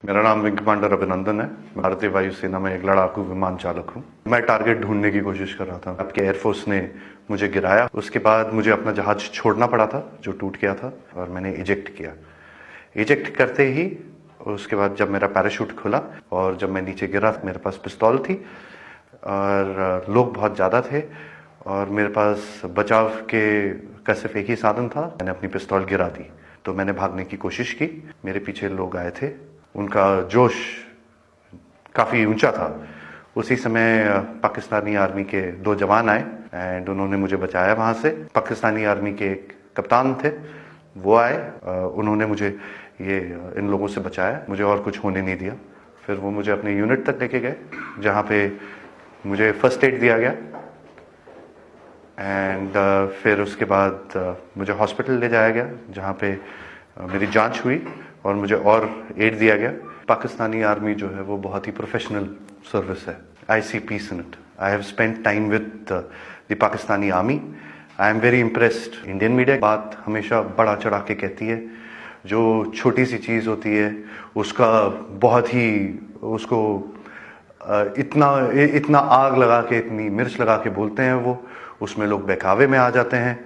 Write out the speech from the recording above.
मेरा नाम wing commander अभिनंदन है। भारतीय वायुसेना में एक लड़ाकू विमान चालक हूँ। मैं टारगेट ढूंढने की कोशिश कर रहा था। आपके एयरफोर्स ने मुझे गिराया। उसके बाद मुझे अपना जहाज छोड़ना पड़ा था जो टूट गया था, और मैंने इजेक्ट किया। इजेक्ट करते ही उसके बाद जब मेरा पैराशूट खुला और जब मैं नीचे गिरा, मेरे पास पिस्तौल थी और लोग बहुत ज़्यादा थे और मेरे पास बचाव का सिर्फ एक ही साधन था। मैंने अपनी पिस्तौल गिरा दी तो मैंने भागने की कोशिश की। मेरे पीछे लोग आए थे, उनका जोश काफ़ी ऊंचा था। उसी समय पाकिस्तानी आर्मी के 2 जवान आए एंड उन्होंने मुझे बचाया वहाँ से। पाकिस्तानी आर्मी के एक कप्तान थे, वो आए, उन्होंने मुझे इन लोगों से बचाया, मुझे और कुछ होने नहीं दिया। फिर वो मुझे अपने यूनिट तक लेके गए जहाँ पे मुझे फर्स्ट एड दिया गया एंड फिर उसके बाद मुझे हॉस्पिटल ले जाया गया जहाँ पे मेरी जांच हुई और मुझे और एड दिया गया। पाकिस्तानी आर्मी जो है वो बहुत ही प्रोफेशनल सर्विस है। I see peace in it. I have spent time with the Pakistani army. I am very impressed. Indian media बात हमेशा बढ़ा चढ़ा के कहती है। जो छोटी सी चीज़ होती है उसका बहुत ही उसको इतना आग लगा के, इतनी मिर्च लगा के बोलते हैं वो, उसमें लोग बहकावे में आ जाते हैं।